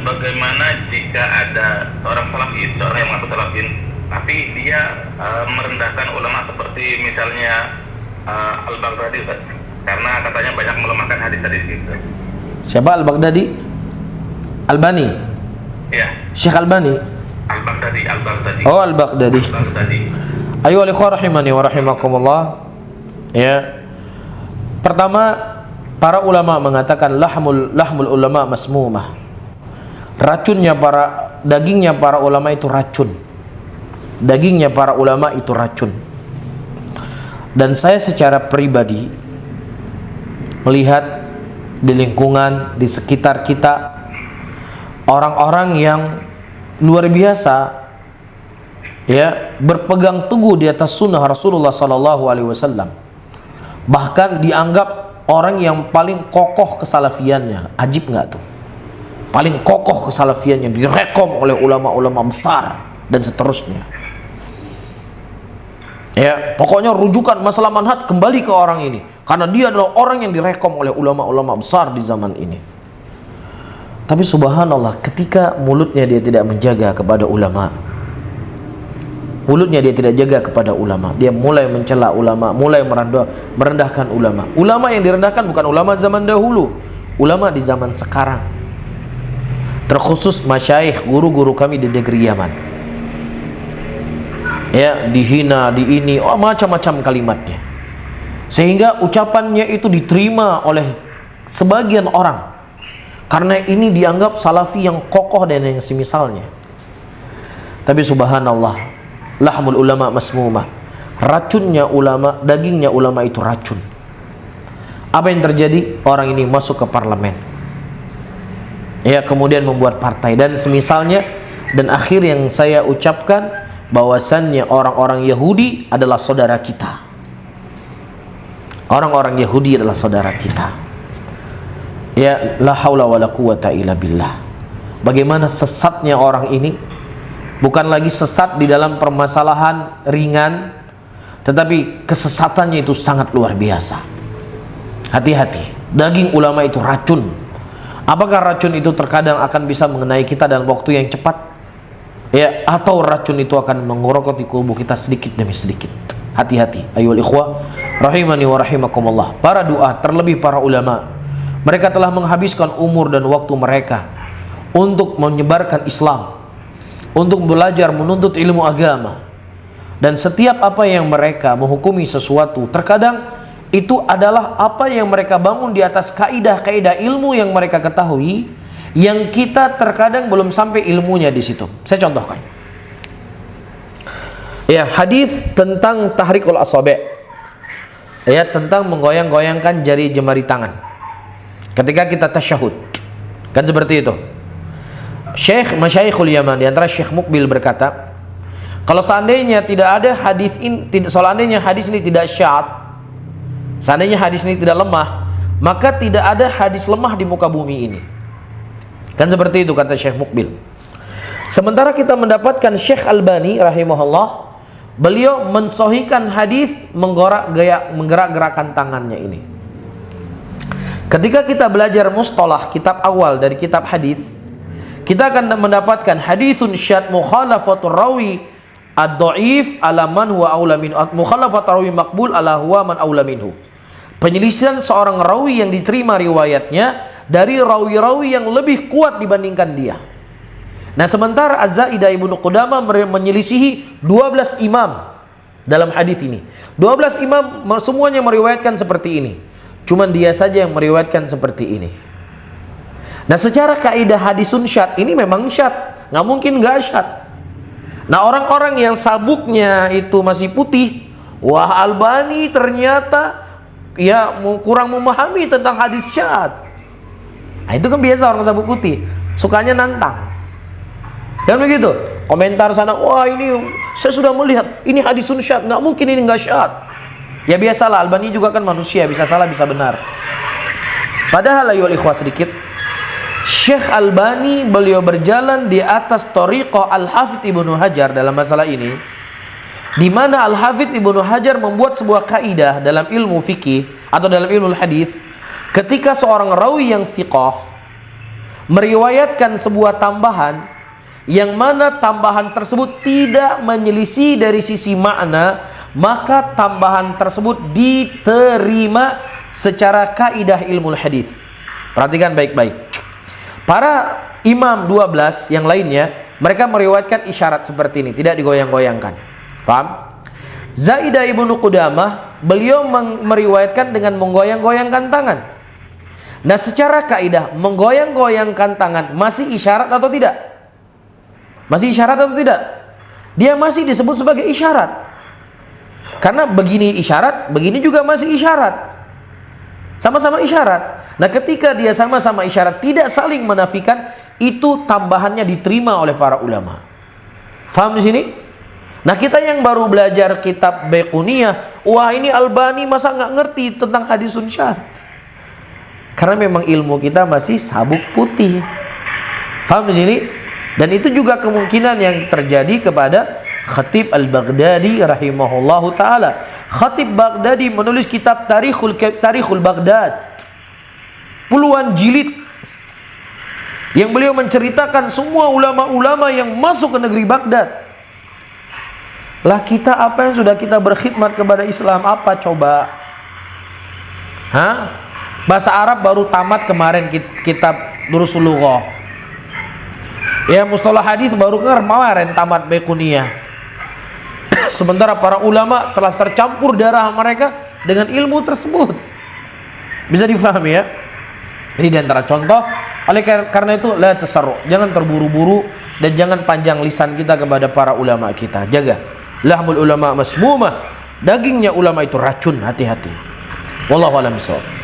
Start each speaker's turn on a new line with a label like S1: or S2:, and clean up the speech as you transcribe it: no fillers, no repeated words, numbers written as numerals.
S1: bagaimana jika ada seorang salafin, seorang yang mengaku salafin, tapi dia merendahkan ulama seperti misalnya Al-Baghdadi, Ustaz, karena katanya banyak melemahkan hadis-hadis itu.
S2: Siapa Al-Baghdadi? Albani?
S1: Ya.
S2: Syekh Albani?
S1: Al-Baghdadi.
S2: Oh, Al-Baghdadi. Ayo alikhwah rahimani wa rahimakumullah. Ya. Pertama, para ulama mengatakan lahmul ulama masmumah. Dagingnya para ulama itu racun. Dagingnya para ulama itu racun. Dan saya secara pribadi melihat di lingkungan, di sekitar kita, orang-orang yang luar biasa ya, berpegang teguh di atas sunnah Rasulullah SAW, bahkan dianggap orang yang paling kokoh kesalafiannya. Ajib nggak tuh? Paling kokoh kesalafiannya, direkom oleh ulama-ulama besar dan seterusnya. Ya, pokoknya rujukan masalah manhaj kembali ke orang ini, karena dia adalah orang yang direkom oleh ulama-ulama besar di zaman ini. Tapi subhanallah, ketika mulutnya dia tidak menjaga kepada ulama, mulutnya dia tidak jaga kepada ulama, dia mulai mencela ulama, mulai merendahkan ulama. Ulama yang direndahkan bukan ulama zaman dahulu, ulama di zaman sekarang. Terkhusus masyayikh, guru-guru kami di negeri Yaman. Ya, dihina, macam-macam kalimatnya. Sehingga ucapannya itu diterima oleh sebagian orang, karena ini dianggap salafi yang kokoh dan yang semisalnya. Tapi subhanallah, lahmul ulama masmumah. Racunnya ulama, dagingnya ulama itu racun. Apa yang terjadi? Orang ini masuk ke parlemen. Ya, kemudian membuat partai dan semisalnya. Dan akhir yang saya ucapkan, bahwasannya orang-orang Yahudi adalah saudara kita. Orang-orang Yahudi adalah saudara kita. Ya, la haula wala quwata illa billah. Bagaimana sesatnya orang ini? Bukan lagi sesat di dalam permasalahan ringan, tetapi kesesatannya itu sangat luar biasa. Hati-hati, daging ulama itu racun. Apakah racun itu terkadang akan bisa mengenai kita dalam waktu yang cepat? Ya, atau racun itu akan mengorokoti tubuh kita sedikit demi sedikit. Hati-hati, ayyuhal ikhwah rahimani wa rahimakumullah. Para du'a, terlebih para ulama, mereka telah menghabiskan umur dan waktu mereka untuk menyebarkan Islam, untuk belajar menuntut ilmu agama. Dan setiap apa yang mereka menghukumi sesuatu, terkadang itu adalah apa yang mereka bangun di atas kaidah-kaidah ilmu yang mereka ketahui, yang kita terkadang belum sampai ilmunya di situ. Saya contohkan. Ya, hadis tentang tahrikul asabi'. Ya, tentang menggoyang-goyangkan jari jemari tangan ketika kita tasyahud, kan seperti itu. Syekh Masyayikhul Yaman, di antara Syekh Mukbil berkata, kalau seandainya tidak ada hadis ini, seandainya hadis ini tidak syadz, seandainya hadis ini tidak lemah, maka tidak ada hadis lemah di muka bumi ini. Kan seperti itu kata Syekh Mukbil. Sementara kita mendapatkan Syekh Albani rahimahullah, beliau mensohikan hadis menggerak-gerakan tangannya ini. Ketika kita belajar mustalah, kitab awal dari kitab hadis, kita akan mendapatkan haditsun syadz mukhalafatur rawi ad-dhaif ala man huwa aula min, mukhalafatur rawi maqbul ala huwa man aula minhu. Penyelisihan seorang rawi yang diterima riwayatnya dari rawi-rawi yang lebih kuat dibandingkan dia. Nah, sementara Az-Zaidah Ibnu Qudamah menyelisihi 12 imam dalam hadis ini. 12 imam semuanya meriwayatkan seperti ini. Cuman dia saja yang meriwayatkan seperti ini. Nah, secara kaidah hadisun syadz ini memang syadz, nggak mungkin nggak syadz. Nah, orang-orang yang sabuknya itu masih putih, wah, Albani ternyata ya kurang memahami tentang hadis syadz. Nah, itu kan biasa orang sabuk putih, sukanya nantang. Dan begitu, komentar sana, wah ini saya sudah melihat, ini hadisun syadz, nggak mungkin ini nggak syadz. Ya biasalah, Albani juga kan manusia, bisa salah bisa benar. Padahal ayo ikhwah sedikit, Syekh Albani beliau berjalan di atas thariqah Al-Hafidz Ibnu Hajar dalam masalah ini, di mana Al-Hafidz Ibnu Hajar membuat sebuah kaidah dalam ilmu fikih atau dalam ilmu hadis. Ketika seorang rawi yang thiqah meriwayatkan sebuah tambahan yang mana tambahan tersebut tidak menyelisih dari sisi makna, maka tambahan tersebut diterima secara kaidah ilmu hadis. Perhatikan baik-baik. Para imam 12 yang lainnya, mereka meriwayatkan isyarat seperti ini, tidak digoyang-goyangkan. Paham? Zaidah ibnu Qudamah, beliau meriwayatkan dengan menggoyang-goyangkan tangan. Nah, secara kaidah menggoyang-goyangkan tangan masih isyarat atau tidak? Masih isyarat atau tidak? Dia masih disebut sebagai isyarat. Karena begini isyarat, begini juga masih isyarat. Sama-sama isyarat. Nah, ketika dia sama-sama isyarat, tidak saling menafikan, itu tambahannya diterima oleh para ulama. Faham di sini? Nah, kita yang baru belajar kitab Baiquniyah, wah ini Albani masa nggak ngerti tentang hadisun syadz? Karena memang ilmu kita masih sabuk putih. Faham di sini? Dan itu juga kemungkinan yang terjadi kepada Khatib Al-Baghdadi rahimahullahu ta'ala. Khatib Baghdadi menulis kitab Tarikhul Baghdad, puluhan jilid, yang beliau menceritakan semua ulama-ulama yang masuk ke negeri Baghdad. Lah kita apa yang sudah kita berkhidmat kepada Islam, apa coba? Hah? Bahasa Arab baru tamat kemarin kitab Durusul Lughah. Ya, mustalah hadis baru kemarin tamat Baiquniyah. Sementara para ulama telah tercampur darah mereka dengan ilmu tersebut. Bisa difahami ya? Ini di antara contoh. Oleh karena itu, la tasarru, jangan terburu-buru dan jangan panjang lisan kita kepada para ulama kita. Jaga. Lahmul ulama masmumah, dagingnya ulama itu racun, hati-hati. Wallahu a'lam bishawab.